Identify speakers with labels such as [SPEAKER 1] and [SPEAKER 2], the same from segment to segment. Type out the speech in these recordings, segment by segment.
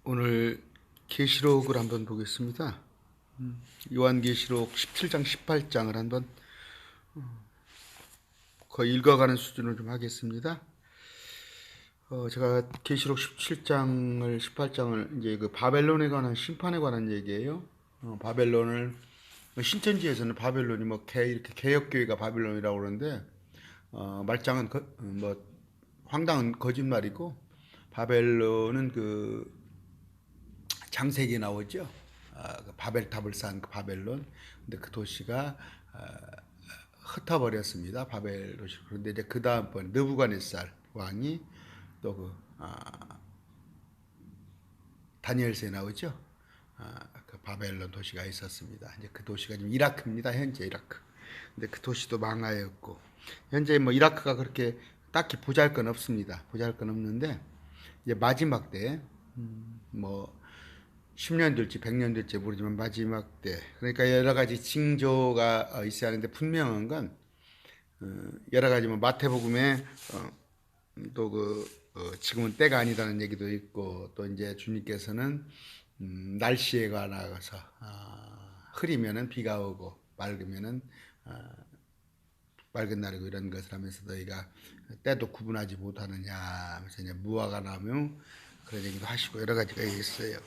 [SPEAKER 1] 오늘 계시록을 한번 보겠습니다. 요한계시록 17장, 18장을 한번 거의 읽어가는 수준으로 좀 하겠습니다. 제가 계시록 17장을, 18장을 이제 그 바벨론에 관한 심판에 관한 얘기예요. 바벨론을 신천지에서는 바벨론이 이렇게 개혁교회가 바벨론이라고 그러는데 말장은 뭐 황당한 거짓말이고, 바벨론은 그 장세기에 나오죠. 그 바벨탑을 쌓은 그 바벨론. 근데 그 도시가 흩어버렸습니다. 바벨 도시. 그런데 이제 그 다음번 느부갓네살 왕이 또 다니엘서에 나오죠. 그 바벨론 도시가 있었습니다. 이제 그 도시가 지금 이라크입니다. 현재 이라크. 근데 그 도시도 망하였고, 현재 뭐 이라크가 그렇게 딱히 보잘건 없습니다. 보잘건 없는데 이제 마지막 때, 뭐 10년 될지 100년 될지 모르지만 마지막 때, 그러니까 여러 가지 징조가 있어야 하는데, 분명한 건 여러 가지 뭐 마태복음에 지금은 때가 아니다는 얘기도 있고, 또 이제 주님께서는 날씨에 관해서 흐리면은 비가 오고 맑으면은 맑은 날이고 이런 것을 하면서 너희가 때도 구분하지 못하느냐 하면서 이제 무화과 나무 그런 얘기도 하시고 여러 가지가 있어요.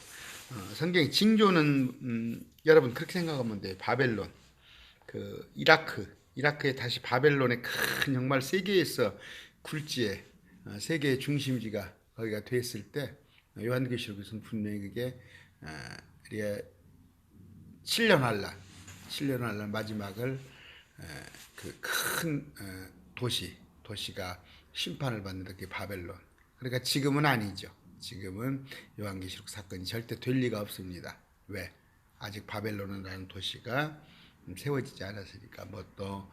[SPEAKER 1] 성경 징조는 여러분 그렇게 생각하면 돼요. 바벨론, 그 이라크에 다시 바벨론의 큰 정말 세계에서 굴지에, 세계의 중심지가 거기가 됐을 때, 요한계시록에서는 분명히 그게 우리가 7년 환란, 7년 환란 마지막을 그 큰 도시가 심판을 받는 게 바벨론. 그러니까 지금은 아니죠. 지금은 요한계시록 사건이 절대 될 리가 없습니다. 왜? 아직 바벨론이라는 도시가 세워지지 않았으니까. 뭐 또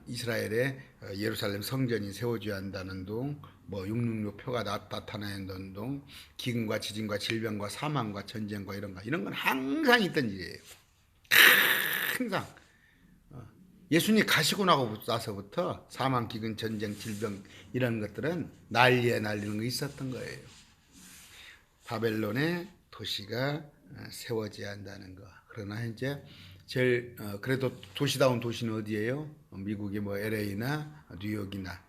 [SPEAKER 1] 이스라엘의 예루살렘 성전이 세워져야 한다는 동, 뭐 666 표가 나타나는 동, 기근과 지진과 질병과 사망과 전쟁과 이런 건 항상 있던 일이에요. 항상. 예수님 가시고 나서부터 사망, 기근, 전쟁, 질병 이런 것들은 난리에 날리는 거 있었던 거예요. 바벨론의 도시가 세워져야 한다는 거. 그러나 이제 제일 그래도 도시다운 도시는 어디예요? 미국의 뭐 LA나 뉴욕이나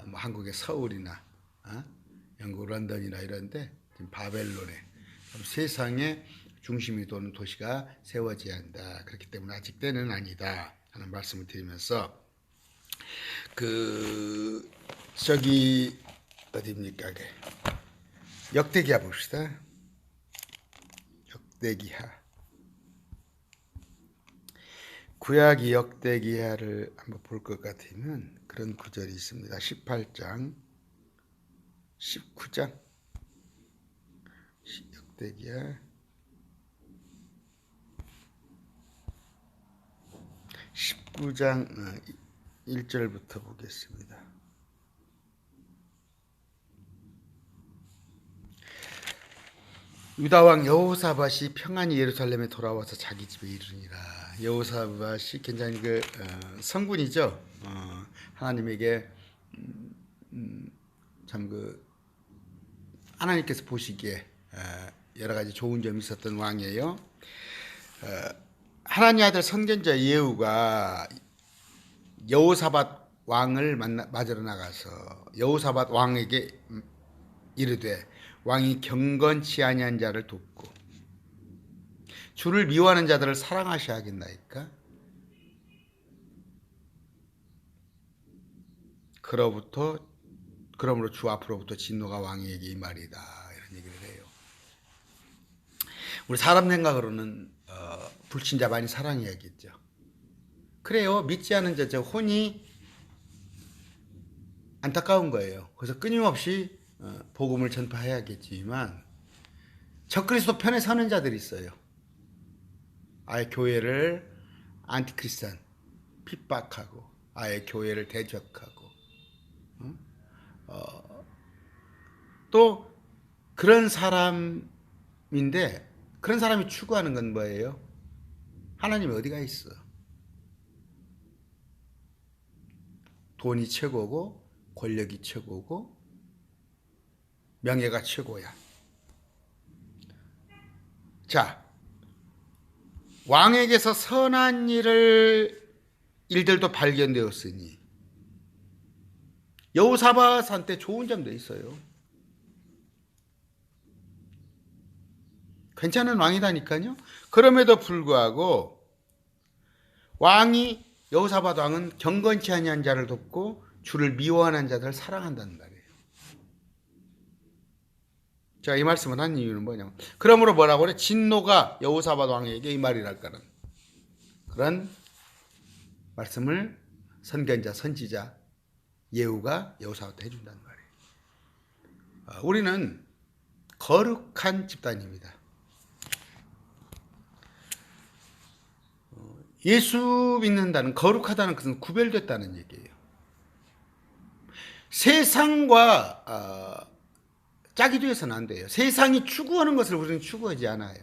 [SPEAKER 1] 뭐 한국의 서울이나 영국 런던이나 이런데 지금 바벨론에 세상의 중심이 도는 도시가 세워져야 한다. 그렇기 때문에 아직 때는 아니다 하는 말씀을 드리면서, 그 저기 어디입니까? 역대기하 봅시다. 역대기하. 구약이 역대기하를 한번 볼 것 같으면 그런 구절이 있습니다. 18장, 19장, 역대기하 19장 1절부터 보겠습니다. 유다왕 여호사밧이 평안히 예루살렘에 돌아와서 자기 집에 이르니라. 여호사밧이 굉장히 성군이죠. 하나님에게 참 하나님께서 보시기에 여러 가지 좋은 점이 있었던 왕이에요. 하나님 아들 선견자 예후가 여호사밧 왕을 맞으러 나가서 여호사밧 왕에게 이르되, 왕이 경건치 아니한 자를 돕고 주를 미워하는 자들을 사랑하셔야 하겠나이까? 그러므로 주 앞으로부터 진노가 왕에게 임하리다. 이런 얘기를 해요. 우리 사람 생각으로는 불신자 많이 사랑해야겠죠. 그래요. 믿지 않은 자 혼이 안타까운 거예요. 그래서 끊임없이 복음을 전파해야겠지만 적그리스도 편에 서는 자들이 있어요. 아예 교회를 안티크리스찬 핍박하고 아예 교회를 대적하고, 또 그런 사람인데, 그런 사람이 추구하는 건 뭐예요? 하나님이 어디가 있어? 돈이 최고고 권력이 최고고 명예가 최고야. 자, 왕에게서 선한 일들도 발견되었으니 여호사밧한테 좋은 점도 있어요. 괜찮은 왕이다니까요. 그럼에도 불구하고 여호사밧 왕은 경건치 아니한 자를 돕고 주를 미워하는 자들을 사랑한다는 말이에요. 제가 이 말씀을 한 이유는 뭐냐면, 그러므로 뭐라고 그래? 진노가 여호사밧 왕에게 이 말이랄까는 그런 말씀을 선견자, 선지자 예후가 여호사밧한테 해준다는 말이에요. 우리는 거룩한 집단입니다. 예수 믿는다는, 거룩하다는 것은 구별됐다는 얘기예요. 세상과 짝이 되어서는 안 돼요. 세상이 추구하는 것을 우리는 추구하지 않아요.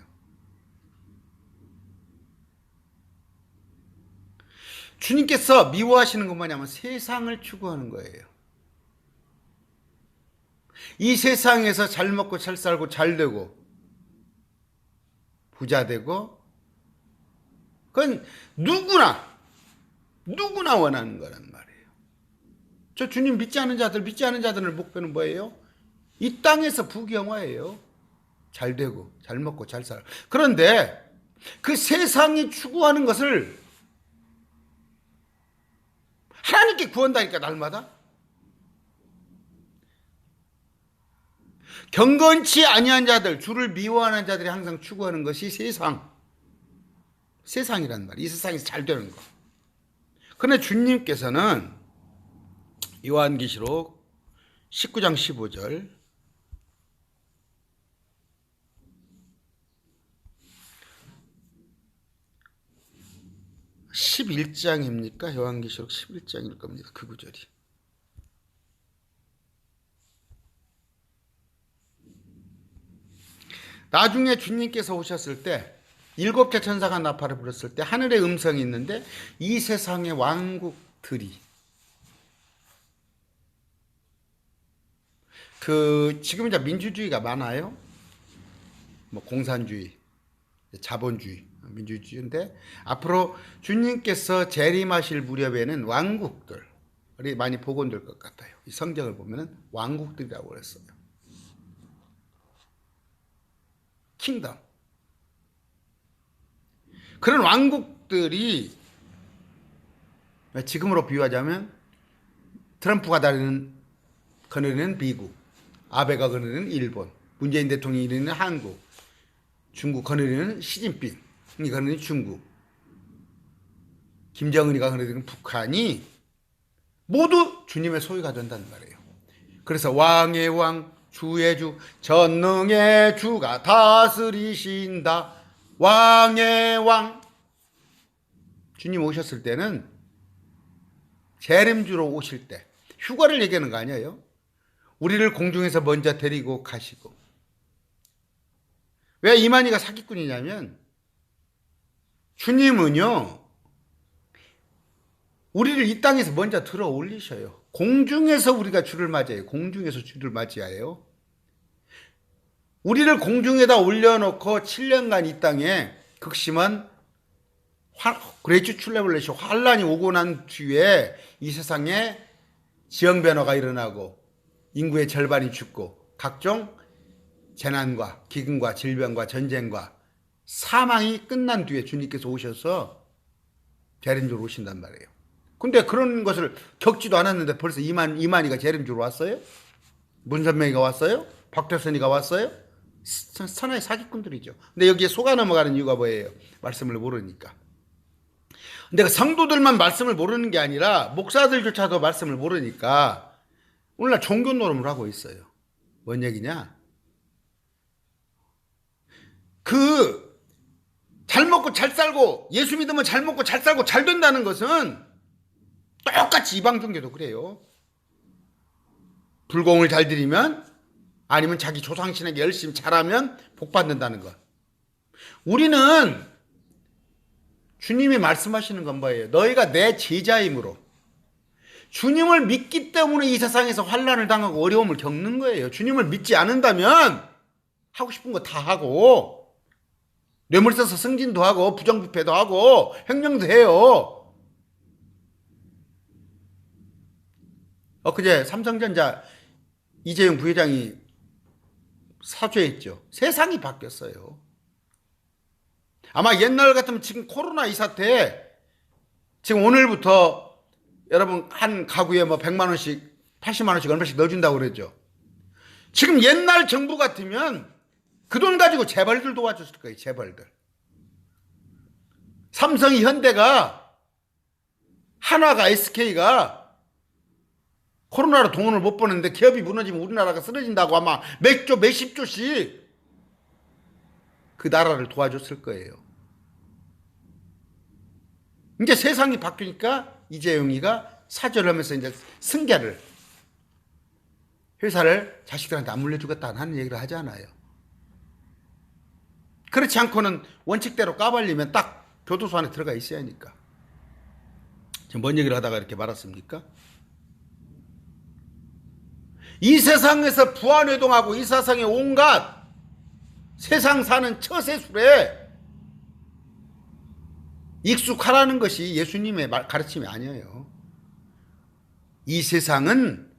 [SPEAKER 1] 주님께서 미워하시는 건 뭐냐면 세상을 추구하는 거예요. 이 세상에서 잘 먹고 잘 살고 잘 되고 부자 되고, 그건 누구나 원하는 거란 말이에요. 저 주님 믿지 않은 자들을 목표는 뭐예요? 이 땅에서 부귀영화예요. 잘 되고 잘 먹고 잘 살고. 그런데 그 세상이 추구하는 것을 하나님께 구한다니까, 날마다. 경건치 아니한 자들, 주를 미워하는 자들이 항상 추구하는 것이 세상이란 말이에요. 이 세상에서 잘 되는 거. 그런데 주님께서는 요한계시록 19장 15절, 11장입니까? 요한계시록 11장일 겁니다. 그 구절이. 나중에 주님께서 오셨을 때 7개 천사가 나팔을 불었을 때 하늘의 음성이 있는데, 이 세상의 왕국들이, 지금 이제 민주주의가 많아요. 뭐 공산주의, 자본주의, 민주주의인데, 앞으로 주님께서 재림하실 무렵에는 왕국들이 많이 복원될 것 같아요. 이 성경을 보면은 왕국들이라고 그랬어요. 킹덤. 그런 왕국들이, 지금으로 비유하자면 트럼프가 거느리는 미국, 아베가 거느리는 일본, 문재인 대통령이 거느리는 한국, 중국 거느리는 시진핑이 거느리는 중국, 김정은이가 거느리는 북한이 모두 주님의 소유가 된다는 말이에요. 그래서 왕의 왕, 주의 주, 전능의 주가 다스리신다. 왕의 왕. 주님 오셨을 때는 재림주로 오실 때, 휴가를 얘기하는 거 아니에요. 우리를 공중에서 먼저 데리고 가시고. 왜 이만희가 사기꾼이냐면, 주님은요, 우리를 이 땅에서 먼저 들어 올리셔요. 공중에서 우리가 주를 맞이해요. 공중에서 주를 맞이해요. 우리를 공중에다 올려놓고 7년간 이 땅에 극심한 그레이트 트러블레이션, 환란이 오고 난 뒤에 이 세상에 지형변화가 일어나고 인구의 절반이 죽고 각종 재난과 기근과 질병과 전쟁과 사망이 끝난 뒤에 주님께서 오셔서 재림주로 오신단 말이에요. 근데 그런 것을 겪지도 않았는데 벌써 이만희가 재림주로 왔어요? 문선명이가 왔어요? 박태선이가 왔어요? 천하의 사기꾼들이죠. 근데 여기에 속아 넘어가는 이유가 뭐예요? 말씀을 모르니까. 근데 성도들만 말씀을 모르는 게 아니라 목사들조차도 말씀을 모르니까 오늘날 종교 노름을 하고 있어요. 뭔 얘기냐? 잘 먹고 잘 살고, 예수 믿으면 잘 먹고 잘 살고 잘 된다는 것은 똑같이 이방 종교도 그래요. 불공을 잘 드리면, 아니면 자기 조상신에게 열심히 잘하면 복 받는다는 것. 우리는 주님이 말씀하시는 건 뭐예요? 너희가 내 제자이므로, 주님을 믿기 때문에 이 세상에서 환난을 당하고 어려움을 겪는 거예요. 주님을 믿지 않는다면 하고 싶은 거 다 하고 뇌물 써서 승진도 하고 부정부패도 하고 횡령도 해요. 엊그제 삼성전자 이재용 부회장이 사죄했죠. 세상이 바뀌었어요. 아마 옛날 같으면 지금 코로나 이 사태에 지금 오늘부터 여러분 한 가구에 뭐 100만 원씩 80만 원씩 얼마씩 넣어준다고 그랬죠. 지금 옛날 정부 같으면 그 돈 가지고 재벌들 도와줬을 거예요. 재벌들. 삼성이, 현대가, 한화가, SK가 코로나로 돈을 못 버는데 기업이 무너지면 우리나라가 쓰러진다고 아마 몇 조, 몇십 조씩 그 나라를 도와줬을 거예요. 이제 세상이 바뀌니까 이재용이가 사죄를 하면서 이제 승계를, 회사를 자식들한테 안 물려주겠다 하는 얘기를 하잖아요. 그렇지 않고는 원칙대로 까발리면 딱 교도소 안에 들어가 있어야 하니까. 지금 뭔 얘기를 하다가 이렇게 말았습니까? 이 세상에서 부안회동하고 이 세상의 온갖 세상 사는 처세술에 익숙하라는 것이 예수님의 가르침이 아니에요. 이 세상은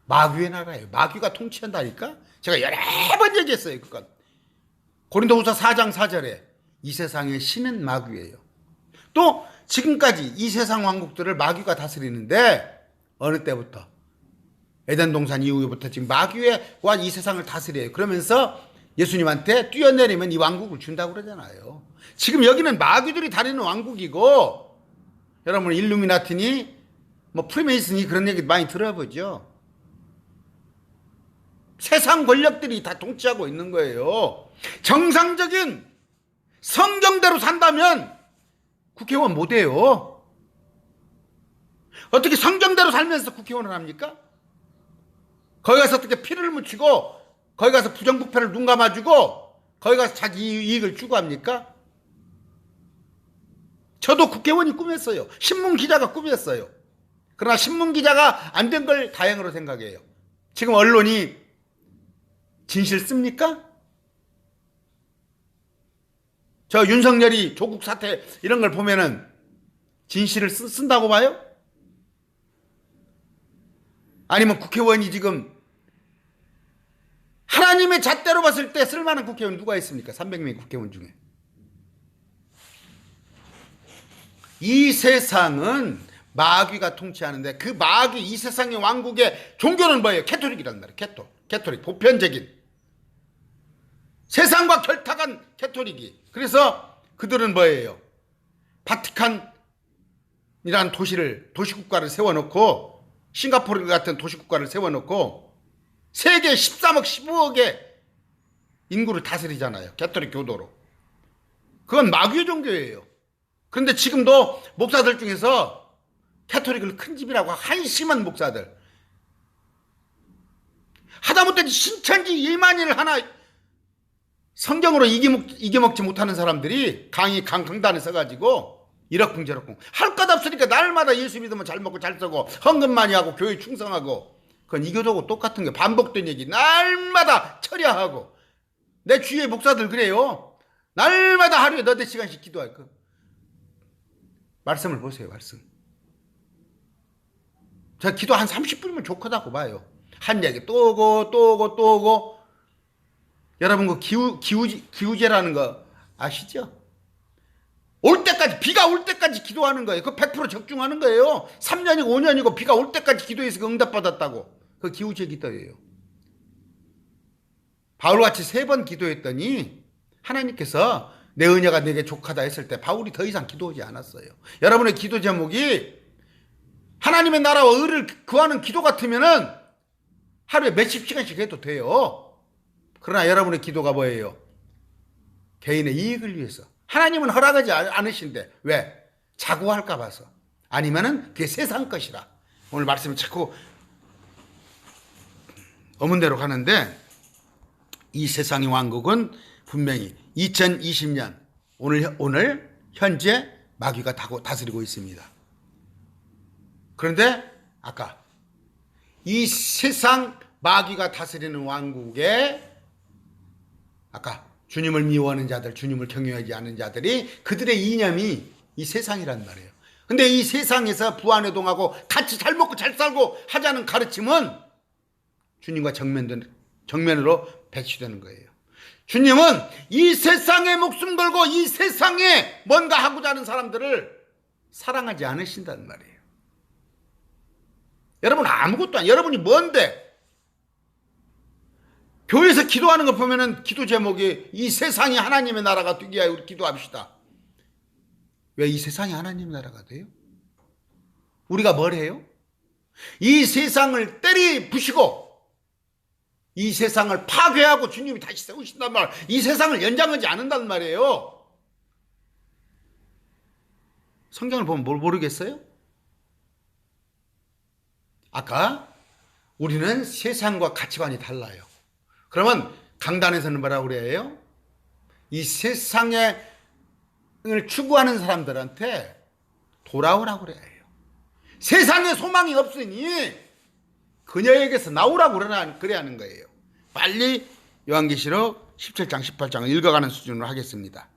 [SPEAKER 1] 마귀의 나라예요. 마귀가 통치한다니까? 제가 여러 번 얘기했어요. 그건 고린도후서 4장 4절에 이 세상의 신은 마귀예요. 또 지금까지 이 세상 왕국들을 마귀가 다스리는데 어느 때부터? 에덴 동산 이후부터 지금 마귀와 이 세상을 다스려요. 그러면서 예수님한테 뛰어내리면 이 왕국을 준다고 그러잖아요. 지금 여기는 마귀들이 다니는 왕국이고, 여러분 일루미나티니 뭐 프리메이슨이 그런 얘기 많이 들어보죠. 세상 권력들이 다 통치하고 있는 거예요. 정상적인 성경대로 산다면 국회의원 못 해요. 어떻게 성경대로 살면서 국회의원을 합니까? 거기 가서 어떻게 피를 묻히고, 거기 가서 부정부패를 눈 감아주고, 거기 가서 자기 이익을 추구합니까? 저도 국회의원이 꿈이었어요. 신문기자가 꿈이었어요. 그러나 신문기자가 안 된 걸 다행으로 생각해요. 지금 언론이 진실 씁니까? 저 윤석열이 조국 사태 이런 걸 보면은 진실을 쓴다고 봐요? 아니면 국회의원이 지금 하나님의 잣대로 봤을 때 쓸만한 국회의원 누가 있습니까? 300명의 국회의원 중에. 이 세상은 마귀가 통치하는데 그 마귀, 이 세상의 왕국의 종교는 뭐예요? 캐토릭이란 말이에요. 캐토릭, 보편적인. 세상과 결탁한 캐토릭이. 그래서 그들은 뭐예요? 바티칸이라는 도시국가를 세워놓고, 싱가포르 같은 도시국가를 세워놓고 세계 13억 15억의 인구를 다스리잖아요. 캐토릭 교도로. 그건 마귀의 종교예요. 그런데 지금도 목사들 중에서 캐토릭을 큰 집이라고 한심한 목사들, 하다못해 신천지 예만일 하나 성경으로 이겨먹지 못하는 사람들이 강단에 서가지고 이러쿵저러쿵 할 것 없으니까 날마다 예수 믿으면 잘 먹고 잘 쓰고 헌금 많이 하고 교회 충성하고, 그건 이교도하고 똑같은 게 반복된 얘기. 날마다 철야하고. 내 주위의 목사들 그래요. 날마다 하루에 너댓 시간씩 기도할 거. 말씀을 보세요. 말씀. 제가 기도 한 30분이면 좋다고 봐요. 한 얘기 또 오고. 여러분 그 기우제라는 거 아시죠? 올 때까지, 비가 올 때까지 기도하는 거예요. 그거 100% 적중하는 거예요. 3년이고 5년이고 비가 올 때까지 기도해서 응답받았다고. 그 기우제 기도예요. 바울같이 3번 기도했더니 하나님께서 내 은혜가 내게 족하다 했을 때 바울이 더 이상 기도하지 않았어요. 여러분의 기도 제목이 하나님의 나라와 의를 구하는 기도 같으면은 하루에 몇십 시간씩 해도 돼요. 그러나 여러분의 기도가 뭐예요? 개인의 이익을 위해서. 하나님은 허락하지 않으신데 왜? 자고할까 봐서. 아니면은 그게 세상 것이라. 오늘 말씀이 자꾸 어문대로 가는데, 이 세상의 왕국은 분명히 2020년 오늘 현재 마귀가 다스리고 있습니다. 그런데 아까 이 세상 마귀가 다스리는 왕국에 아까 주님을 미워하는 자들, 주님을 경외하지 않는 자들이 그들의 이념이 이 세상이란 말이에요. 근데 이 세상에서 부안해동하고 같이 잘 먹고 잘 살고 하자는 가르침은 주님과 정면으로 배치되는 거예요. 주님은 이 세상에 목숨 걸고 이 세상에 뭔가 하고자 하는 사람들을 사랑하지 않으신다는 말이에요. 여러분 아무것도 아니에요. 여러분이 뭔데? 교회에서 기도하는 거 보면은 기도 제목이 이 세상이 하나님의 나라가 되기 위하여 우리 기도합시다. 왜 이 세상이 하나님의 나라가 돼요? 우리가 뭘 해요? 이 세상을 때리 부시고 이 세상을 파괴하고 주님이 다시 세우신단 말, 이 세상을 연장하지 않는단 말이에요. 성경을 보면 뭘 모르겠어요? 아까 우리는 세상과 가치관이 달라요. 그러면 강단에서는 뭐라고 그래요? 이 세상을 추구하는 사람들한테 돌아오라고 그래요. 세상에 소망이 없으니 그녀에게서 나오라고 그래야 하는 거예요. 빨리 요한계시록 17장 18장을 읽어가는 수준으로 하겠습니다.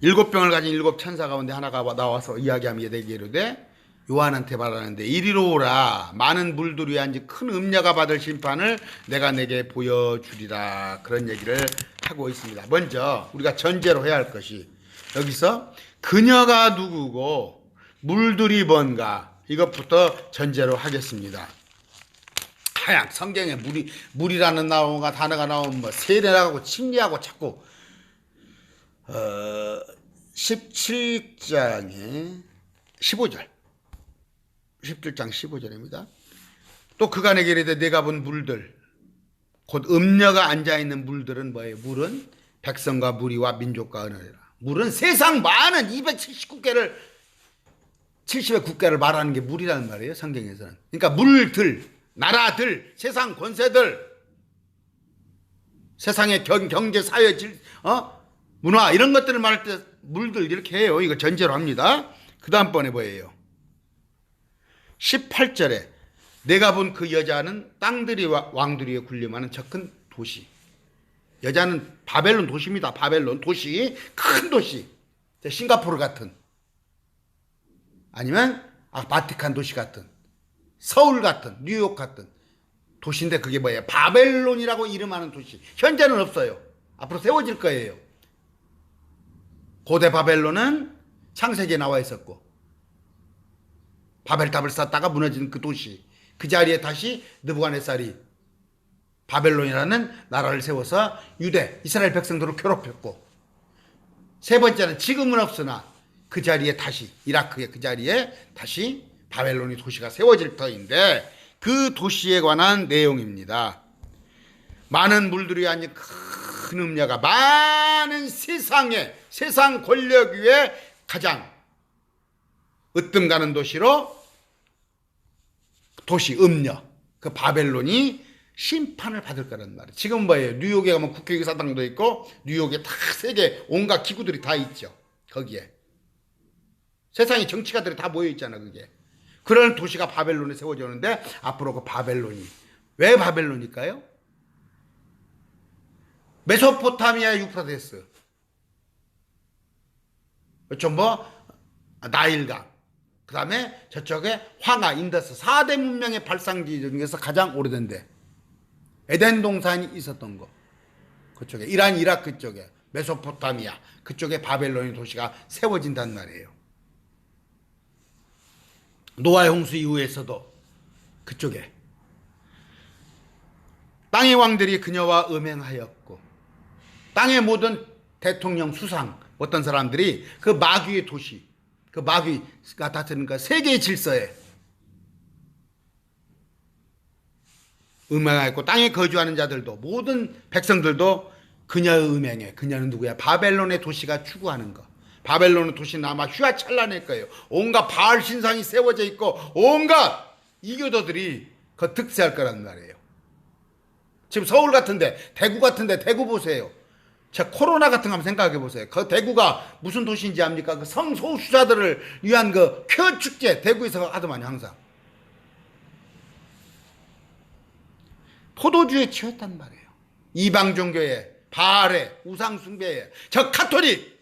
[SPEAKER 1] 일곱 병을 가진 일곱 천사 가운데 하나가 나와서 이야기하며 내게 이르되 요한한테 말하는데 이리로 오라. 많은 물들 위에 앉은 큰 음녀가 받을 심판을 내가 내게 보여주리라. 그런 얘기를 하고 있습니다. 먼저 우리가 전제로 해야 할 것이 여기서 그녀가 누구고 물들이 뭔가 이것부터 전제로 하겠습니다. 하양 성경에 물이라는 단어가 나오면 뭐 세례라고 침례하고 자꾸 17장에 15절 17장 15절입니다. 또 그가 내게 이르되 내가 본 물들 곧 음녀가 앉아있는 물들은 뭐예요? 물은 백성과 무리와 민족과 언어라. 물은 세상 많은 279개를 70의 국가를 말하는 게 물이라는 말이에요. 성경에서는. 그러니까 물들, 나라들, 세상 권세들, 세상의 경제, 사회, 문화 이런 것들을 말할 때 물들 이렇게 해요. 이거 전제로 합니다. 그 다음번에 뭐예요? 18절에 내가 본 그 여자는 땅들이 왕들이 군림하는 저 큰 도시. 여자는 바벨론 도시입니다. 바벨론 도시, 큰 도시. 싱가포르 같은 아니면 바티칸 도시 같은 서울 같은 뉴욕 같은 도시인데 그게 뭐예요? 바벨론이라고 이름하는 도시. 현재는 없어요. 앞으로 세워질 거예요. 고대 바벨론은 창세기에 나와 있었고 바벨탑을 쌓다가 무너진 그 도시, 그 자리에 다시 느부갓네살이 바벨론이라는 나라를 세워서 유대, 이스라엘 백성들을 괴롭혔고, 세 번째는 지금은 없으나 그 자리에 다시 이라크의 그 자리에 다시 바벨론이 도시가 세워질 터인데 그 도시에 관한 내용입니다. 많은 물들이 앉은 큰 음녀가 많은 세상 권력 위에 가장 으뜸 가는 도시 음녀 그 바벨론이 심판을 받을 거란 말이에요. 지금 뭐예요? 뉴욕에 가면 국회의사당도 있고 뉴욕에 다 세계 온갖 기구들이 다 있죠. 거기에 세상의 정치가들이 다 모여 있잖아. 그게 그런 도시가 바벨론에 세워져 오는데 앞으로 그 바벨론이 왜 바벨론일까요? 메소포타미아 유프라테스 나일강 그 다음에 저쪽에 황하, 인더스 4대 문명의 발상지 중에서 가장 오래된데 에덴 동산이 있었던 거 그쪽에 이란, 이라크 쪽에 메소포타미아 그쪽에 바벨론의 도시가 세워진단 말이에요. 노아의 홍수 이후에서도 그쪽에 땅의 왕들이 그녀와 음행하였고 땅의 모든 대통령 수상 어떤 사람들이 그 마귀의 도시 그 마귀가 다스리는 세계의 질서에 음행하였고 땅에 거주하는 자들도 모든 백성들도 그녀의 음행에 그녀는 누구야? 바벨론의 도시가 추구하는 거. 바벨론의 도시는 아마 휘황찬란할 거예요. 온갖 바알 신상이 세워져 있고 온갖 이교도들이 그 득세할 거란 말이에요. 지금 서울 같은데 대구 같은데 대구 보세요. 자, 코로나 같은 거 한번 생각해 보세요. 그 대구가 무슨 도시인지 압니까? 그 성소수자들을 위한 그 쾌축제 대구에서 하더만요, 항상. 포도주에 취했단 말이에요. 이방 종교에, 바알에, 우상 숭배에, 저 카톨릭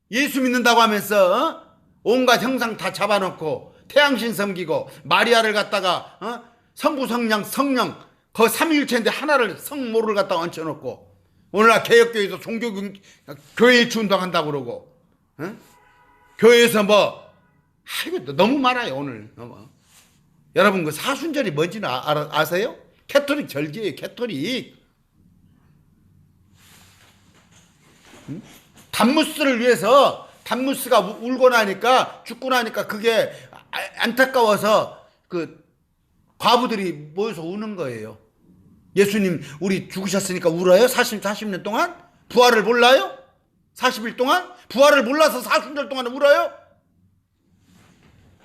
[SPEAKER 1] 예수 믿는다고 하면서 온갖 형상 다 잡아놓고 태양신 섬기고 마리아를 갖다가 성부 성령 그 삼위일체인데 하나를 성모를 갖다가 얹혀놓고 오늘날 개혁교회에서 교회 일치 운동한다고 그러고 교회에서 이거 너무 많아요 오늘. 여러분 그 사순절이 뭔지는 아세요? 캐토릭 절기예요. 캐토릭. 단무스를 위해서 단무스가 울고 나니까 죽고 나니까 그게 안타까워서 그 과부들이 모여서 우는 거예요. 예수님 우리 죽으셨으니까 울어요? 40년 동안? 부활을 몰라요? 40일 동안? 부활을 몰라서 사순절 동안 울어요?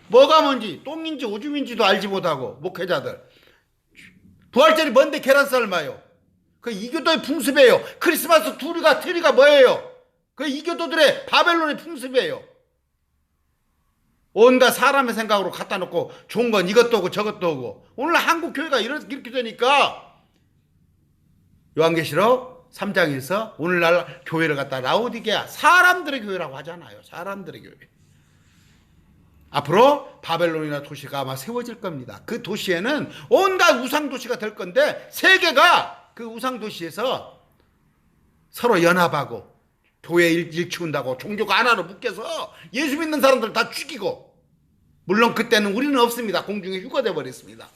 [SPEAKER 1] 뭐가 뭔지 똥인지 오줌인지도 알지 못하고 목회자들. 부활절이 뭔데 계란 삶아요? 그 이교도의 풍습이에요. 크리스마스 트리가 뭐예요? 그 이교도들의 바벨론의 풍습이에요. 온갖 사람의 생각으로 갖다 놓고 좋은 건 이것도 오고 저것도 오고. 오늘 한국 교회가 이렇게 되니까 요한계시록 3장에서 오늘날 교회를 갖다 라오디게아 사람들의 교회라고 하잖아요. 사람들의 교회. 앞으로 바벨론이나 도시가 아마 세워질 겁니다. 그 도시에는 온갖 우상 도시가 될 건데 세계가 그 우상 도시에서 서로 연합하고 교회 일치운다고 종교가 하나로 묶여서 예수 믿는 사람들 다 죽이고, 물론 그때는 우리는 없습니다. 공중에 휴거돼 버렸습니다.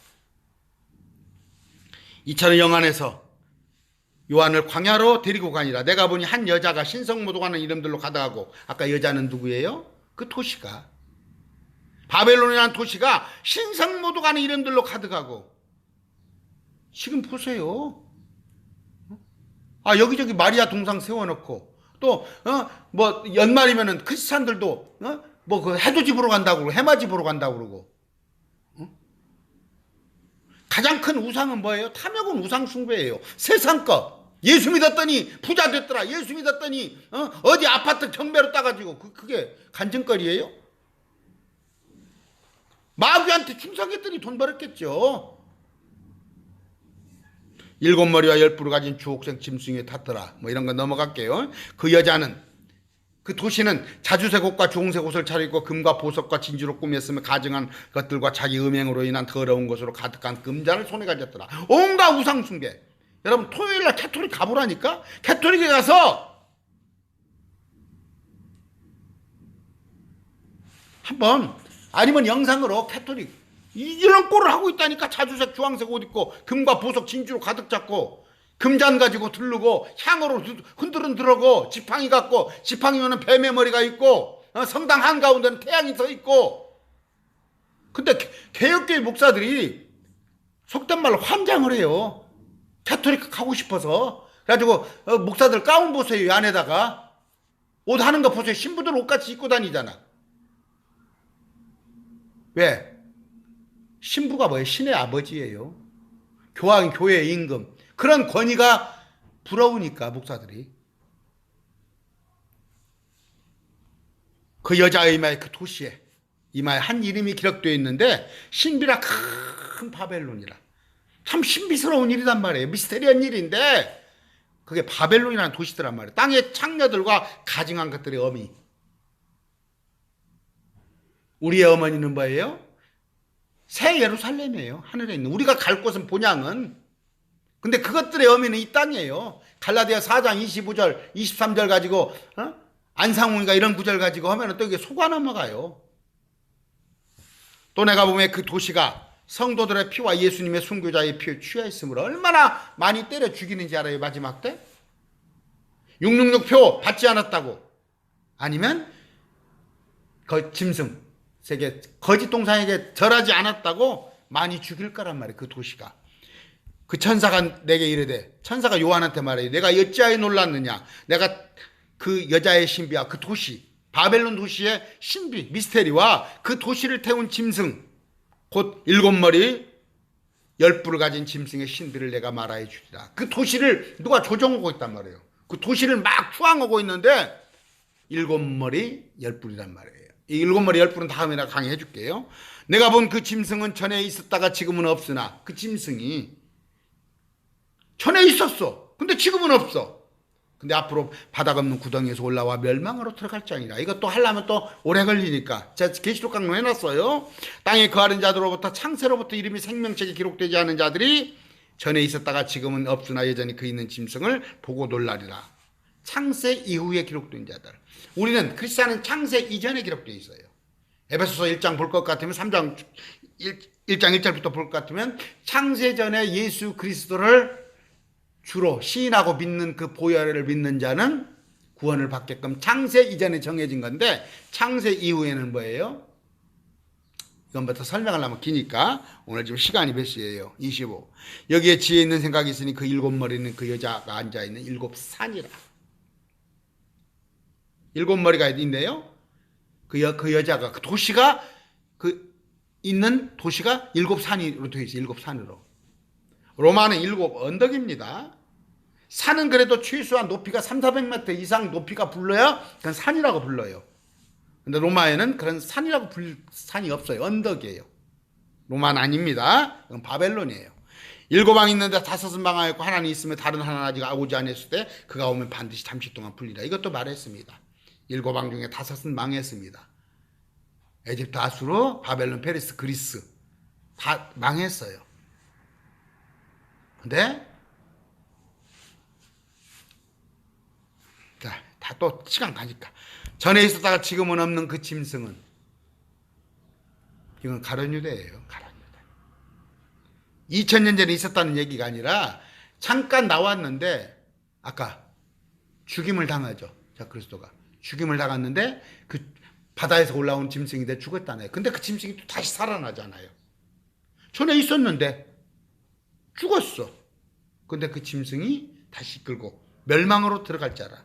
[SPEAKER 1] 2차는 영안에서 요한을 광야로 데리고 가니라. 내가 보니 한 여자가 신성모독하는 이름들로 가득하고, 아까 여자는 누구예요? 그 도시가 바벨론이라는 도시가 신성모독하는 이름들로 가득하고. 지금 보세요. 여기저기 마리아 동상 세워놓고 또 연말이면은 크리스찬들도 그 해돋이 보러 간다고 그러고 해맞이 보러 간다고 그러고. 가장 큰 우상은 뭐예요? 탐욕은 우상 숭배예요. 세상 것. 예수 믿었더니 부자 됐더라. 예수 믿었더니 어디 아파트 경매로 따가지고 그게 간증거리예요? 마귀한테 충성했더니 돈 벌었겠죠. 7머리와 10뿔을 가진 주옥생 짐승에 탔더라. 이런 거 넘어갈게요. 그 여자는, 그 도시는 자주색 옷과 주홍색 옷을 차리고 금과 보석과 진주로 꾸몄으며 가증한 것들과 자기 음행으로 인한 더러운 것으로 가득한 금잔을 손에 가졌더라. 온갖 우상 숭배. 여러분 토요일날 캐토릭 가보라니까. 캐토릭에 가서 한번, 아니면 영상으로 캐토릭 이런 꼴을 하고 있다니까. 자주색 주황색 옷 입고 금과 보석 진주로 가득 잡고 금잔 가지고 들르고 향으로 흔들흔들하고 지팡이 갖고, 지팡이면은 뱀의 머리가 있고 성당 한가운데는 태양이 서 있고. 근데 개혁교회 목사들이 속된 말로 환장을 해요. 캐토릭 가고 싶어서. 그래가지고 목사들 가운 보세요. 이 안에다가 옷 하는 거 보세요. 신부들 옷같이 입고 다니잖아. 왜? 신부가 뭐예요? 신의 아버지예요. 교회의 임금. 그런 권위가 부러우니까 목사들이. 그 여자의 이마에, 그 도시에 이마에 한 이름이 기록되어 있는데 신비라 큰 바벨론이라. 참 신비스러운 일이란 말이에요. 미스테리한 일인데 그게 바벨론이라는 도시더란 말이에요. 땅의 창녀들과 가증한 것들의 어미. 우리의 어머니는 뭐예요? 새 예루살렘이에요. 하늘에 있는. 우리가 갈 곳은 본향은. 근데 그것들의 어미는 이 땅이에요. 갈라디아 4장 25절 23절 가지고 안상훈이가 이런 구절 가지고 하면 또 이게 속아 넘어가요. 또 내가 보면 그 도시가 성도들의 피와 예수님의 순교자의 피에 취하였으므로 얼마나 많이 때려 죽이는지 알아요? 마지막 때 666표 받지 않았다고, 아니면 짐승 세계 거짓 동상에게 절하지 않았다고 많이 죽일 거란 말이에요. 그 도시가. 그 천사가 내게 이르되, 천사가 요한한테 말해요. 내가 어찌하여 놀랐느냐. 내가 그 여자의 신비와 그 도시, 바벨론 도시의 신비, 미스테리와 그 도시를 태운 짐승, 곧 7머리 10뿔을 가진 짐승의 신비를 내가 말하여 주리라. 그 도시를 누가 조종하고 있단 말이에요. 그 도시를 막 추앙하고 있는데 7머리 10뿔이란 말이에요. 이 7머리 10뿔은 다음에 내가 강의해 줄게요. 내가 본 그 짐승은 전에 있었다가 지금은 없으나, 그 짐승이 전에 있었어. 근데 지금은 없어. 근데 앞으로 바닥 없는 구덩이에서 올라와 멸망으로 들어갈 자니라. 이것도 하려면 또 오래 걸리니까 제가 계시록 강론 해놨어요. 땅에 거하는 자들로부터 창세로부터 이름이 생명책에 기록되지 않은 자들이 전에 있었다가 지금은 없으나 여전히 그 있는 짐승을 보고 놀라리라. 창세 이후에 기록된 자들. 우리는 크리스찬은 창세 이전에 기록되어 있어요. 에베소서 1장 볼 것 같으면 3장 1장 1절부터 볼 것 같으면 창세 전에 예수 그리스도를 주로 시인하고 믿는 그 보혈을 믿는 자는 구원을 받게끔 창세 이전에 정해진 건데 창세 이후에는 뭐예요? 이건부터 설명하려면 기니까 오늘 지금 시간이 몇 시예요? 25. 여기에 지혜 있는 생각이 있으니 그 일곱 머리는 그 여자가 앉아있는 일곱 산이라. 일곱 머리가 있네요. 그 여자가 그 도시가 그 있는 도시가 일곱 산으로 되어 있어요. 일곱 산으로. 로마는 일곱 언덕입니다. 산은 그래도 최소한 높이가 300~400m 이상 높이가 불러야 그건 산이라고 불러요. 근데 로마에는 그런 산이라고 불릴 산이 없어요. 언덕이에요. 로마는 아닙니다. 그건 바벨론이에요. 일곱 왕이 있는데 다섯은 망하였고 하나는 있으면 다른 하나는 아직 오지 않았을 때 그가 오면 반드시 잠시 동안 풀리라. 이것도 말했습니다. 일곱 왕 중에 다섯은 망했습니다. 에집트, 아수르, 바벨론, 페르스, 그리스 다 망했어요. 근데 자, 다 또 시간 가니까 전에 있었다가 지금은 없는 그 짐승은 이건 가룟유대예요. 가룟유대. 2000년 전에 있었다는 얘기가 아니라 잠깐 나왔는데 아까 죽임을 당하죠. 자, 그리스도가 죽임을 당했는데 그 바다에서 올라온 짐승인데 죽었다네요. 근데 그 짐승이 또 다시 살아나잖아요. 전에 있었는데 죽었어. 근데 그 짐승이 다시 이끌고 멸망으로 들어갈 자라.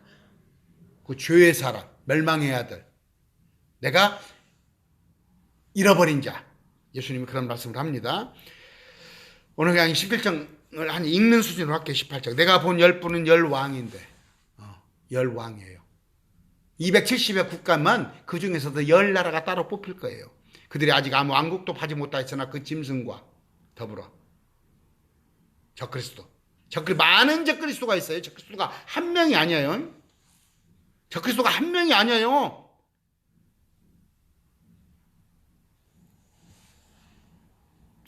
[SPEAKER 1] 그 죄의 사람, 멸망의 아들. 내가 잃어버린 자. 예수님이 그런 말씀을 합니다. 오늘 그냥 11장을 한 읽는 수준으로 할게요. 18장. 내가 본 10분은 10왕인데 10왕이에요. 270여 국가만 그 중에서도 10나라가 따로 뽑힐 거예요. 그들이 아직 아무 왕국도 파지 못하였으나 그 짐승과 더불어 적그리스도. 많은 적그리스도가 있어요. 적그리스도가 한 명이 아니에요. 적그리스도가 한 명이 아니에요.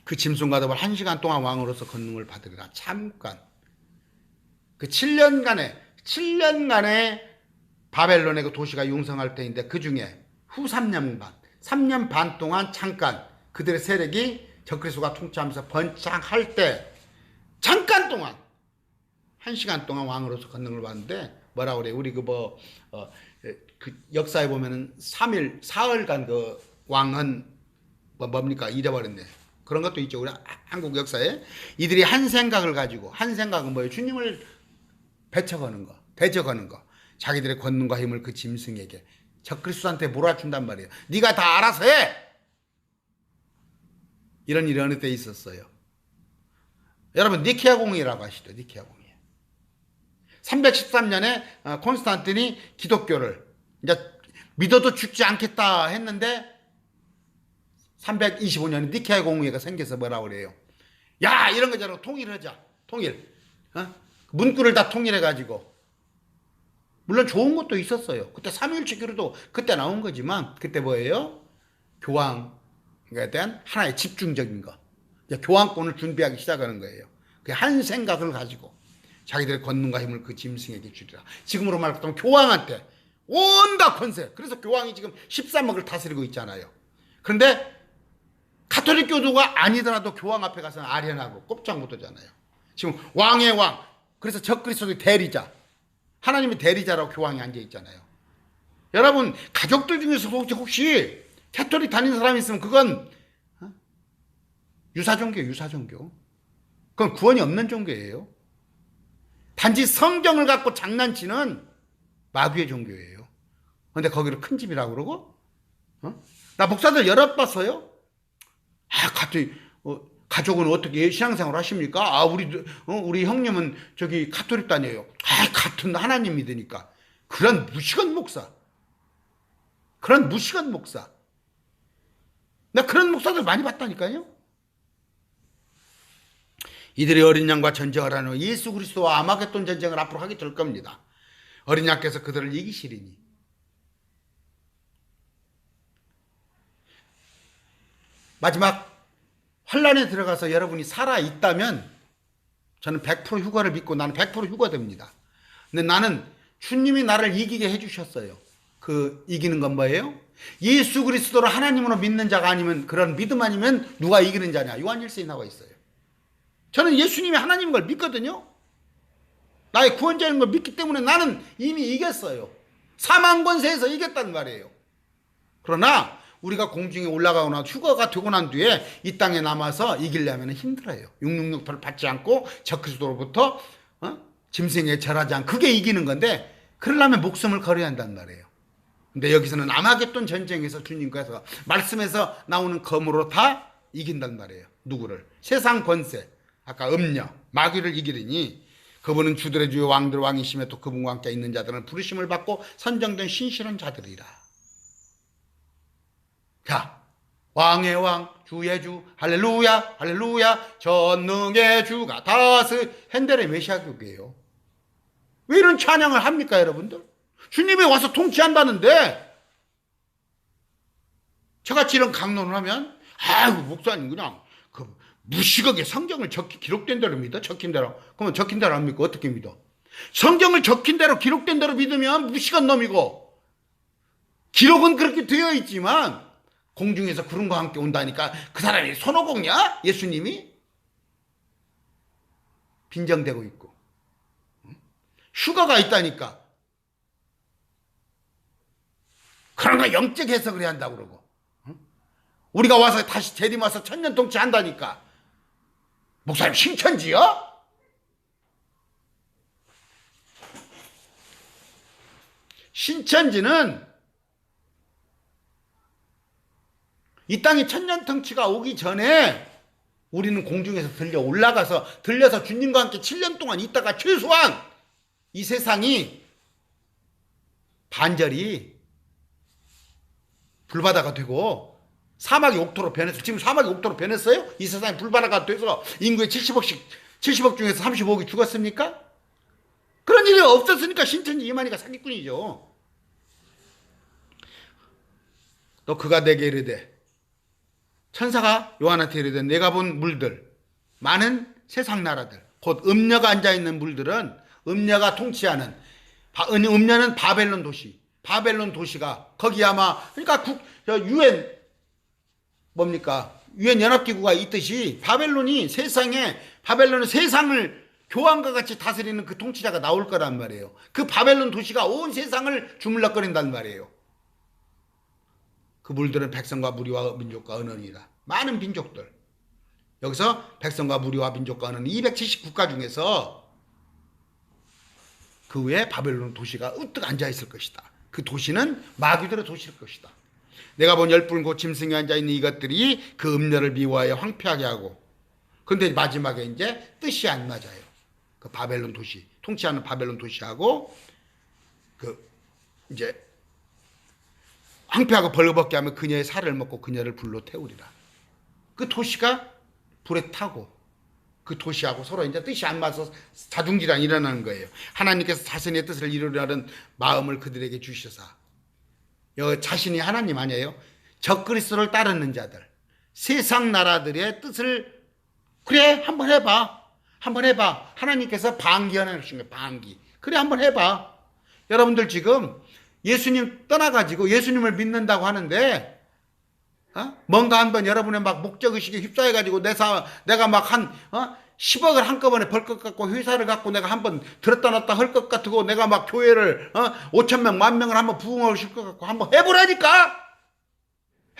[SPEAKER 1] 그 짐승과 더불어 1시간 동안 왕으로서 권능을 받으리라. 잠깐. 그 7년간의 바벨론의 그 도시가 융성할 때인데 그 중에 후 3년 반 동안 잠깐 그들의 세력이 적그리스도가 통치하면서 번창할 때 잠깐 동안 1시간 동안 왕으로서 권능을 받는데 뭐라고 그래요? 우리 그 역사에 보면은 3일, 사흘간 그 왕은 뭡니까? 잃어버렸네. 그런 것도 있죠. 우리 한국 역사에. 이들이 한 생각을 가지고, 한 생각은 뭐예요? 주님을 배척하는 거, 대적하는 거. 자기들의 권능과 힘을 그 짐승에게, 적그리스도한테 몰아준단 말이에요. 네가 다 알아서 해! 이런 일이 어느 때 있었어요. 여러분, 니케아 공의라고 하시죠. 니케아 공의. 313년에 콘스탄틴이 기독교를 이제 믿어도 죽지 않겠다 했는데 325년에 니케아 공의회가 생겨서 뭐라고 그래요? 야, 이런 거잖아. 통일하자. 통일. 문구를 다 통일해가지고. 물론 좋은 것도 있었어요. 그때 삼위일체 교류도 그때 나온 거지만 그때 뭐예요? 교황에 대한 하나의 집중적인 거. 교황권을 준비하기 시작하는 거예요. 그 한 생각을 가지고 자기들의 권능과 힘을 그 짐승에게 주리라. 지금으로 말하면 교황한테 온갖 권세. 그래서 교황이 지금 13억을 다스리고 있잖아요. 그런데 가톨릭 교도가 아니더라도 교황 앞에 가서는 아련하고 꼼짝 못하잖아요. 지금 왕의 왕. 그래서 적그리스도의 대리자. 하나님의 대리자라고 교황이 앉아있잖아요. 여러분, 가족들 중에서 혹시 가톨릭 다니는 사람이 있으면 그건 유사종교예요. 유사종교. 그건 구원이 없는 종교예요. 단지 성경을 갖고 장난치는 마귀의 종교예요. 그런데 거기를 큰 집이라고 그러고? 나 목사들 여러 봤어요. 가족은 어떻게 신앙생활 하십니까? 우리 형님은 저기 가톨릭 다녀요. 같은 하나님 믿으니까. 그런 무시건 목사. 나 그런 목사들 많이 봤다니까요. 이들이 어린 양과 전쟁을 하는 예수 그리스도와 아마겟돈 전쟁을 앞으로 하게 될 겁니다. 어린 양께서 그들을 이기시리니. 마지막 환란에 들어가서 여러분이 살아있다면 저는 100% 휴가를 믿고 나는 100% 휴가됩니다. 근데 나는 주님이 나를 이기게 해주셨어요. 그 이기는 건 뭐예요? 예수 그리스도를 하나님으로 믿는 자가 아니면, 그런 믿음 아니면 누가 이기는 자냐? 요한일서에 나와 있어요. 저는 예수님이 하나님인 걸 믿거든요. 나의 구원자인 걸 믿기 때문에 나는 이미 이겼어요. 사망 권세에서 이겼단 말이에요. 그러나 우리가 공중에 올라가거나 휴가가 되고 난 뒤에 이 땅에 남아서 이기려면 힘들어요. 666를 받지 않고 적그리스도로부터 짐승에 절하지 않고, 그게 이기는 건데, 그러려면 목숨을 걸어야 한단 말이에요. 근데 여기서는 아마겟돈 전쟁에서 주님께서 말씀에서 나오는 검으로 다 이긴단 말이에요. 누구를? 세상 권세, 아까 음녀, 마귀를 이기리니 그분은 주들의 주요 왕들 왕이시며 또 그분과 함께 있는 자들은 부르심을 받고 선정된 신실한 자들이라. 자, 왕의 왕, 주의 주, 할렐루야, 할렐루야, 전능의 주가 다스. 핸델의 메시아교회예요. 왜 이런 찬양을 합니까, 여러분들? 주님이 와서 통치한다는데, 저같이 이런 강론을 하면, 아이고, 목사님, 그냥, 무식하게 성경을 기록된 대로 믿어? 적힌 대로. 그러면 적힌 대로 안 믿고 어떻게 믿어? 성경을 적힌 대로, 기록된 대로 믿으면 무식한 놈이고, 기록은 그렇게 되어 있지만, 공중에서 구름과 함께 온다니까 그 사람이 손오공이야? 예수님이? 빈정되고 있고. 휴가가 있다니까. 그런 거 영적 해석을 해야 한다고 그러고. 우리가 와서 다시 재림와서 천년통치 한다니까. 목사님 신천지요? 신천지는 이 땅에 천년통치가 오기 전에 우리는 공중에서 들려서 주님과 함께 7년 동안 있다가 최소한 이 세상이 반절이 불바다가 되고 사막이 옥토로 변했어요. 지금 사막이 옥토로 변했어요? 이 세상이 불바다가 돼서 인구의 70억 중에서 35억이 죽었습니까? 그런 일이 없었으니까 신천지 이만희가 사기꾼이죠. 또 그가 내게 이르되, 천사가 요한한테 이르되, 내가 본 물들, 많은 세상 나라들, 곧 음녀가 앉아있는 물들은, 음녀가 통치하는, 음녀는 바벨론 도시, 바벨론 도시가 거기 아마, 그러니까 유엔 뭡니까? 유엔 연합기구가 있듯이 바벨론은 세상을 교황과 같이 다스리는 그 통치자가 나올 거란 말이에요. 그 바벨론 도시가 온 세상을 주물럭거린단 말이에요. 그 물들은 백성과 무리와 민족과 언어니라. 많은 민족들. 여기서 백성과 무리와 민족과 언어는 270국가 중에서 그 위에 바벨론 도시가 으뜩 앉아있을 것이다. 그 도시는 마귀들의 도시일 것이다. 내가 본 열불 곧 짐승이 앉아있는 이것들이 그 음녀를 미워하여 황폐하게 하고, 그런데 마지막에 이제 뜻이 안 맞아요. 그 바벨론 도시, 통치하는 바벨론 도시하고 이제 황폐하고 벌거벗게 하면 그녀의 살을 먹고 그녀를 불로 태우리라. 그 도시가 불에 타고 그 도시하고 서로 이제 뜻이 안 맞아서 자중질환이 일어나는 거예요. 하나님께서 자신의 뜻을 이루려는 마음을 그들에게 주셔서, 자신이 하나님 아니에요? 적그리스도를 따르는 자들, 세상 나라들의 뜻을, 그래 한번 해봐. 하나님께서 방기하는 것인 거예요. 방기. 그래 한번 해봐. 여러분들 지금 예수님 떠나가지고 예수님을 믿는다고 하는데, 뭔가 한번 여러분의 막 목적의식에 휩싸여가지고 내가 막 10억을 한꺼번에 벌 것 같고, 회사를 갖고 내가 한번 들었다 놨다 할 것 같고, 내가 막 교회를 5천명, 10,000명을 한번 부흥을 실 것 같고, 한번 해보라니까!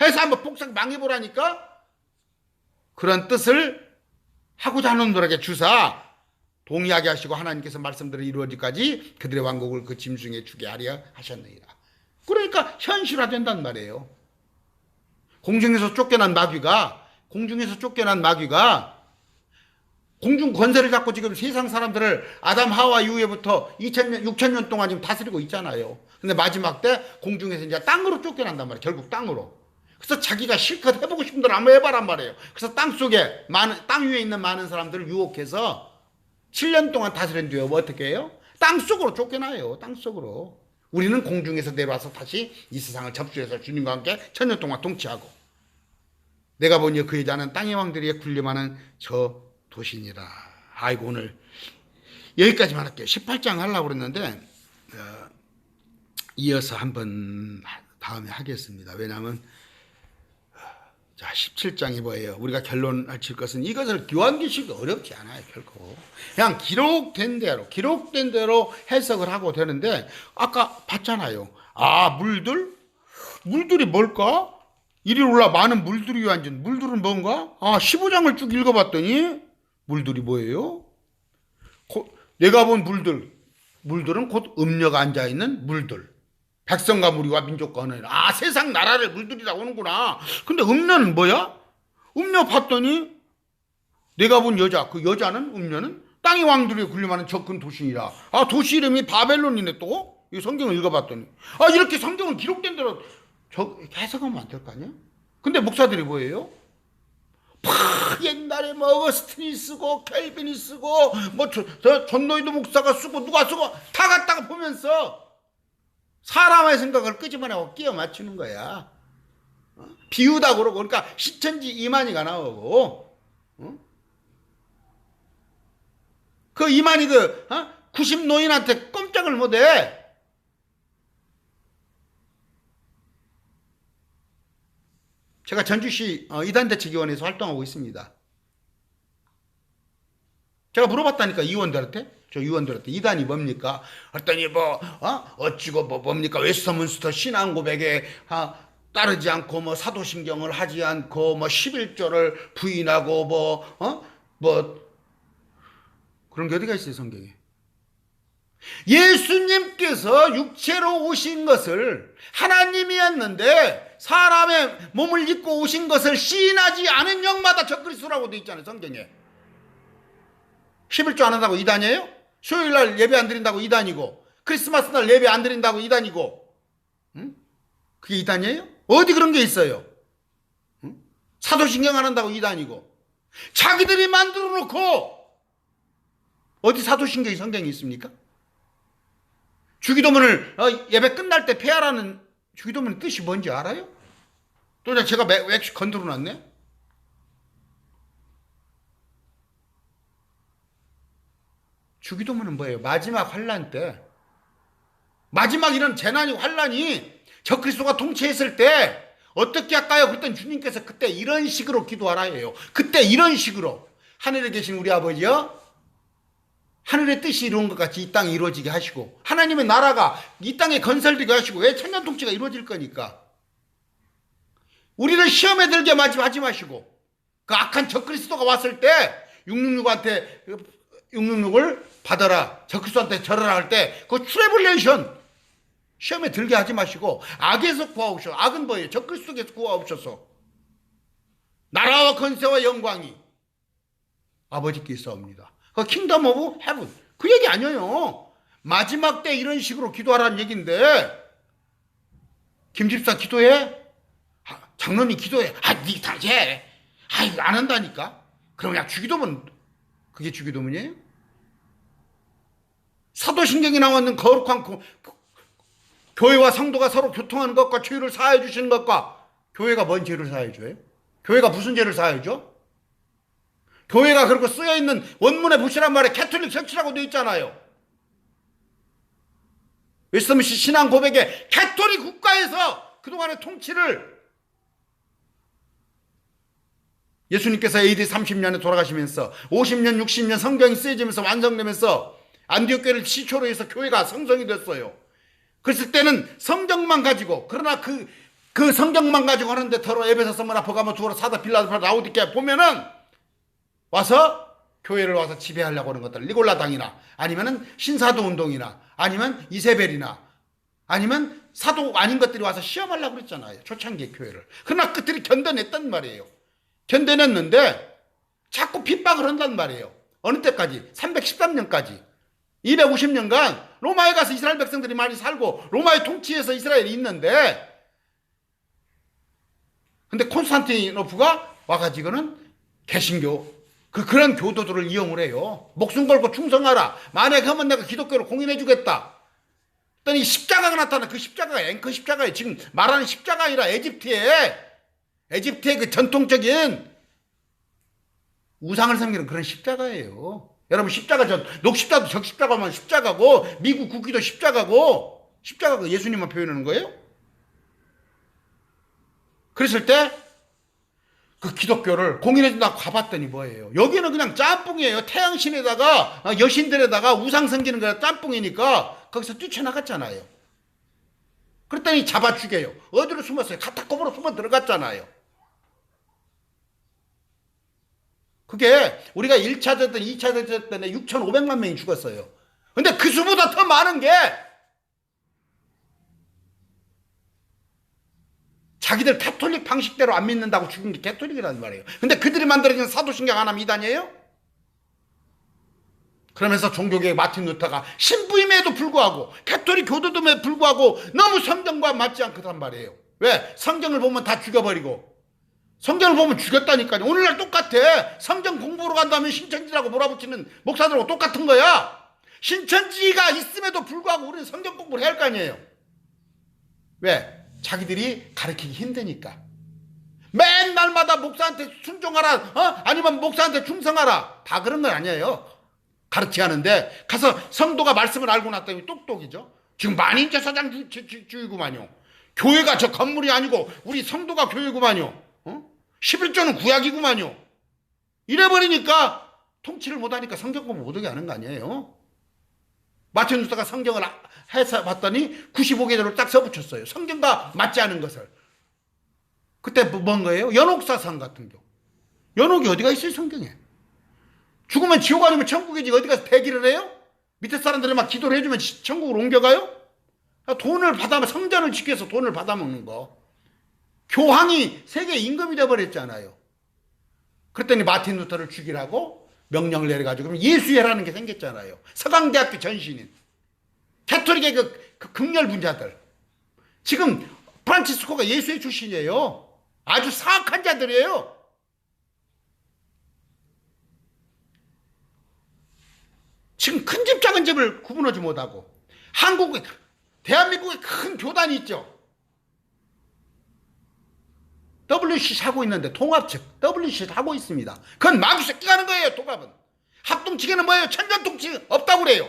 [SPEAKER 1] 해서 한번 폭삭 망해보라니까? 그런 뜻을 하고자 하는 놈들에게 주사 동의하게 하시고 하나님께서 말씀대로 이루어지기까지 그들의 왕국을 그 짐승에 주게 하려 하셨느니라. 그러니까 현실화된단 말이에요. 공중에서 쫓겨난 마귀가 공중 권세를 잡고 지금 세상 사람들을 아담 하와 이후에부터 2000년, 6000년 동안 지금 다스리고 있잖아요. 근데 마지막 때 공중에서 이제 땅으로 쫓겨난단 말이에요. 결국 땅으로. 그래서 자기가 실컷 해보고 싶은 대로 한번 해봐란 말이에요. 그래서 땅 위에 있는 많은 사람들을 유혹해서 7년 동안 다스린 뒤에 뭐 어떻게 해요? 땅속으로 쫓겨나요. 땅속으로. 우리는 공중에서 내려와서 다시 이 세상을 접수해서 주님과 함께 천년 동안 통치하고, 내가 보니 그 여자는 땅의 왕들이 군림하는 저 도시니라. 아이고, 오늘 여기까지만 할게요. 18장 하려고 그랬는데 이어서 한번 다음에 하겠습니다. 왜냐하면 자, 17장이 뭐예요? 우리가 결론을 칠 것은 이것을 요한계시록이 어렵지 않아요. 결코 그냥 기록된 대로 해석을 하고 되는데, 아까 봤잖아요. 물들이 뭘까? 이리 올라 많은 물들이 앉은 물들은 뭔가? 15장을 쭉 읽어봤더니 물들이 뭐예요? 내가 본 물들은 곧 음녀가 앉아있는 물들, 백성과 무리와 민족과 언어라. 세상 나라를 물들이라고 하는구나. 근데 음녀는 뭐야? 음녀 봤더니 내가 본 여자, 그 여자는, 음녀는 땅의 왕들이 군림하는 저 큰 도시니라. 도시 이름이 바벨론이네. 또 이 성경을 읽어봤더니 이렇게 성경은 기록된 대로 해석하면 안 될 거 아니야? 근데 목사들이 뭐예요? 옛날에 어거스틴이 쓰고 켈빈이 쓰고 존 노이드 목사가 쓰고 누가 쓰고 다 갖다가 보면서 사람의 생각을 끄집어내고 끼워 맞추는 거야. 비유다 그러고, 그러니까 시천지 이만희가 나오고, 그 이만희 90 노인한테 꼼짝을 못해. 제가 전주시 이단대책위원회에서 활동하고 있습니다. 제가 물어봤다니까, 의원들한테 이단이 뭡니까? 했더니 어찌고 뭡니까? 웨스터민스터 신앙고백에 따르지 않고 사도신경을 하지 않고 11조를 부인하고 그런 게 어디가 있어요, 성경에? 예수님께서 육체로 오신 것을, 하나님이었는데 사람의 몸을 입고 오신 것을 시인하지 않은 영마다 적그리스도라고 돼 있잖아요, 성경에. 11조 안 한다고 이단이에요? 수요일날 예배 안 드린다고 이단이고, 크리스마스 날 예배 안 드린다고 이단이고, 그게 이단이에요? 어디 그런 게 있어요? 사도신경 안 한다고 이단이고. 자기들이 만들어 놓고 어디 사도신경이 성경에 있습니까? 주기도문을 예배 끝날 때 폐하라는 주기도문 뜻이 뭔지 알아요? 또 제가 왜 건드려 놨네? 주기도문은 뭐예요? 마지막 환란 때, 마지막 이런 재난이, 환란이 적그리스도가 통치했을 때 어떻게 할까요? 그랬더니 주님께서 그때 이런 식으로 기도하라 해요. 그때 이런 식으로 하늘에 계신 우리 아버지여, 하늘의 뜻이 이루어진 것 같이 이 땅에 이루어지게 하시고, 하나님의 나라가 이 땅에 건설되게 하시고, 왜 천년 통치가 이루어질 거니까 우리를 시험에 들게 하지 마시고, 그 악한 적그리스도가 왔을 때 666을 받아라, 적그리스도한테 절하라 할 때 그 트래블레이션 시험에 들게 하지 마시고 악에서 구하옵소서. 악은 뭐예요? 적그리스도께서 구하옵소서. 나라와 권세와 영광이 아버지께 있사옵니다. 그 킹덤 오브 헤븐, 그 얘기 아니에요. 마지막 때 이런 식으로 기도하라는 얘기인데, 김집사 기도해? 장로님 기도해? 니 다 해. 이거 안 한다니까? 그럼 그냥 주기도문, 그게 주기도문이에요? 사도신경이 나왔는 거룩한 교회와 성도가 서로 교통하는 것과 죄를 사하여 주시는 것과, 교회가 뭔 죄를 사하여 줘요? 교회가 무슨 죄를 사하여 줘? 교회가 그렇게 쓰여있는 원문에 보시란 말에 캐톨릭 철치라고 되어 있잖아요. 웨스터민스터 신앙 고백에 캐톨릭 국가에서 그동안의 통치를, 예수님께서 AD 30년에 돌아가시면서 50년 60년 성경이 쓰여지면서 완성되면서 안디옥 교회를 시초로 해서 교회가 성성이 됐어요. 그랬을 때는 성경만 가지고, 그러나 그 성경만 가지고 하는데 더러 에베소서문 앞에 가면 두어라 사다 빌라델피아 라오디게아 보면은 와서 교회를 와서 지배하려고 하는 것들, 니골라당이나 아니면은 신사도 운동이나 아니면 이세벨이나 아니면 사도 아닌 것들이 와서 시험하려고 그랬잖아요, 초창기 교회를. 그러나 그들이 견뎌냈단 말이에요. 견뎌냈는데 자꾸 핍박을 한단 말이에요. 어느 때까지? 313년까지 250년간 로마에 가서 이스라엘 백성들이 많이 살고 로마의 통치에서 이스라엘이 있는데, 근데 콘스탄티노프가 와가지고는 개신교 그런 교도들을 이용을 해요. 목숨 걸고 충성하라. 만약에 하면 내가 기독교를 공인해 주겠다. 그랬더니 십자가가 나타나. 그 십자가가 앵커 십자가예요. 지금 말하는 십자가 아니라 에집트의 그 전통적인 우상을 섬기는 그런 십자가예요. 여러분 십자가 녹십자도 적십자가만 십자가고 미국 국기도 십자가고 십자가가 예수님만 표현하는 거예요? 그랬을 때 그 기독교를 공인해준다고 가봤더니 뭐예요? 여기는 그냥 짬뽕이에요. 태양신에다가 여신들에다가 우상 섬기는 거야. 짬뽕이니까 거기서 뛰쳐나갔잖아요. 그랬더니 잡아 죽여요. 어디로 숨었어요? 카타콤으로 숨어 들어갔잖아요. 그게 우리가 1차 대전, 2차 대전 때는 6,500만 명이 죽었어요. 근데 그 수보다 더 많은 게 자기들 캐톨릭 방식대로 안 믿는다고 죽은 게 캐톨릭이라는 말이에요. 근데 그들이 만들어진 사도신경 하나면 이단이에요? 그러면서 종교개혁 마틴 루터가 신부임에도 불구하고 캐톨릭 교도됨에 불구하고 너무 성경과 맞지 않거든 말이에요. 왜? 성경을 보면 다 죽여버리고 성경을 보면 죽였다니까요. 오늘날 똑같아. 성경 공부로 간다면 신천지라고 몰아붙이는 목사들하고 똑같은 거야. 신천지가 있음에도 불구하고 우리는 성경 공부를 해야 할 거 아니에요. 왜? 자기들이 가르치기 힘드니까. 맨날마다 목사한테 순종하라, 아니면 목사한테 충성하라. 다 그런 건 아니에요. 가르치게 하는데 가서 성도가 말씀을 알고 났더니 똑똑이죠. 지금 만인제사장주의구만요. 교회가 저 건물이 아니고 우리 성도가 교회구만요. 11조는 구약이구만요. 이래버리니까 통치를 못하니까 성경 공부 못하게 하는 거 아니에요. 마틴 루터가 성경을 해서 봤더니 95개조를 딱 써붙였어요. 성경과 맞지 않은 것을. 그때 뭔 거예요? 연옥사상 같은 경우. 연옥이 어디가 있어요, 성경에? 죽으면 지옥 아니면 천국이지 어디 가서 대기를 해요? 밑에 사람들이 막 기도를 해주면 천국으로 옮겨가요? 돈을 받아면 성전을 지키기 위해서 돈을 받아먹는 거. 교황이 세계 임금이 되어버렸잖아요. 그랬더니 마틴 루터를 죽이라고 명령을 내려가지고 예수회라는 게 생겼잖아요. 서강대학교 전신인 캐톨릭의 그 극렬 분자들. 지금 프란치스코가 예수회 출신이에요. 아주 사악한 자들이에요. 지금 큰 집 작은 집을 구분하지 못하고 대한민국에 큰 교단이 있죠. WCC 하고 있는데 통합측 WCC 하고 있습니다. 그건 마귀 새끼가 하는 거예요. 통합은. 합동치기는 뭐예요? 천전통치 없다고 그래요.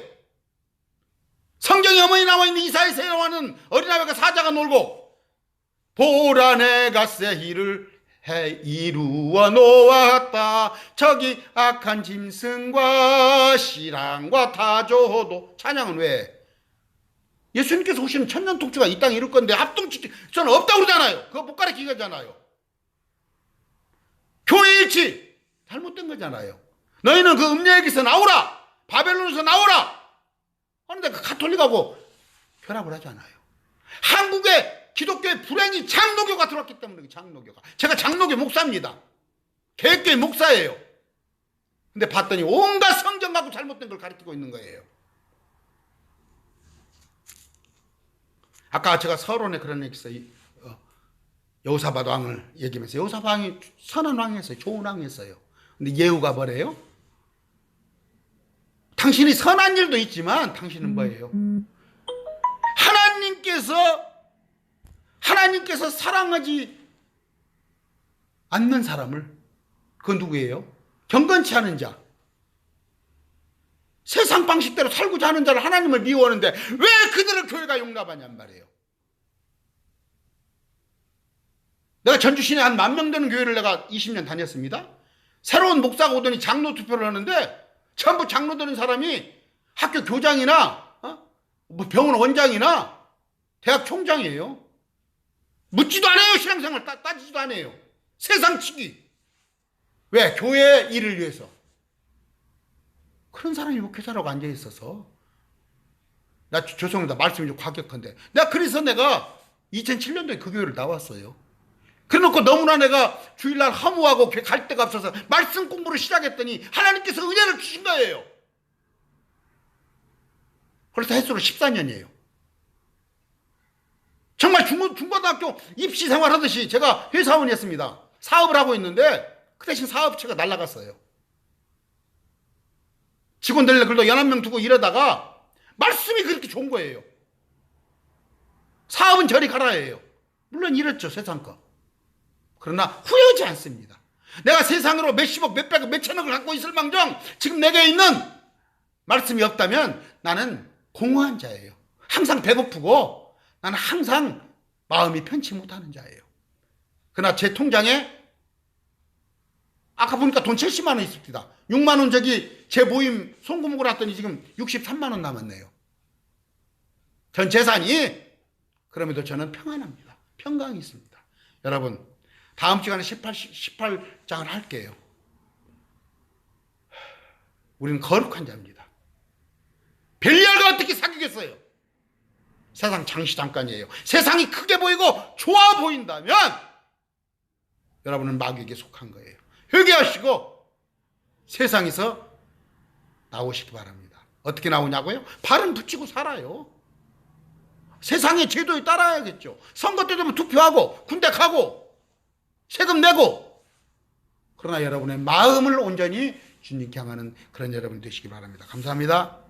[SPEAKER 1] 성경에 어머니 나와 있는 이사야 세워하는 어린아이가 사자가 놀고 보라 내가 새 일을 이루어 놓았다. 저기 악한 짐승과 실랑과 타조도. 찬양은 왜? 예수님께서 오시는 천년통치가 이 땅에 이룰 건데 합동치기 저는 없다고 그러잖아요. 그거 못 가르치게 하잖아요. 교회 일치 잘못된 거잖아요. 너희는 그 음녀에게서 나오라. 바벨론에서 나오라. 그런데 그 가톨릭하고 결합을 하잖아요. 한국에 기독교의 불행이 장로교가 들어왔기 때문에. 장로교가. 제가 장로교 목사입니다. 개혁교회 목사예요. 근데 봤더니 온갖 성경 갖고 잘못된 걸 가르치고 있는 거예요. 아까 제가 서론에 그런 얘기 있어요. 여호사밧 왕을 얘기하면서 여호사밧 왕이 선한 왕이었어요. 좋은 왕이었어요. 근데 예후가 뭐래요? 당신이 선한 일도 있지만 당신은 뭐예요? 하나님께서 사랑하지 않는 사람을, 그건 누구예요? 경건치 않은 자, 세상 방식대로 살고자 하는 자를 하나님을 미워하는데 왜 그들을 교회가 용납하냔 말이에요. 내가 전주시내 한 10,000명 되는 교회를 내가 20년 다녔습니다. 새로운 목사가 오더니 장로 투표를 하는데 전부 장로 되는 사람이 학교 교장이나 뭐 병원 원장이나 대학 총장이에요. 묻지도 않아요. 신앙생활 따지지도 않아요. 세상치기. 왜? 교회의 일을 위해서. 그런 사람이 목회자라고 앉아있어서. 나 죄송합니다. 말씀이 좀 과격한데. 그래서 내가 2007년도에 그 교회를 나왔어요. 그래놓고 너무나 내가 주일날 허무하고 갈 데가 없어서 말씀 공부를 시작했더니 하나님께서 은혜를 주신 거예요. 그래서 횟수로 14년이에요. 정말 중고등학교 입시 생활하듯이 제가 회사원이었습니다. 사업을 하고 있는데 그 대신 사업체가 날아갔어요. 직원들 그래도 11명 두고 이러다가 말씀이 그렇게 좋은 거예요. 사업은 저리 가라예요. 물론 이랬죠, 세상과. 그러나 후회하지 않습니다. 내가 세상으로 몇십억, 몇백억, 몇천억을 갖고 있을 망정 지금 내게 있는 말씀이 없다면 나는 공허한 자예요. 항상 배고프고 나는 항상 마음이 편치 못하는 자예요. 그러나 제 통장에 아까 보니까 돈 70만 원 있습니다. 6만 원 저기 제 모임 송금을 했더니 지금 63만 원 남았네요. 전 재산이 그럼에도 저는 평안합니다. 평강이 있습니다. 여러분 다음 시간에 18장을 할게요. 우리는 거룩한 자입니다. 벨리알과 어떻게 사귀겠어요? 세상 잠시 잠깐이에요. 세상이 크게 보이고 좋아 보인다면 여러분은 마귀에게 속한 거예요. 회개하시고 세상에서 나오시기 바랍니다. 어떻게 나오냐고요? 발은 붙이고 살아요. 세상의 제도에 따라야겠죠. 선거 때 되면 투표하고 군대 가고 세금 내고. 그러나 여러분의 마음을 온전히 주님께 향하는 그런 여러분 되시기 바랍니다. 감사합니다.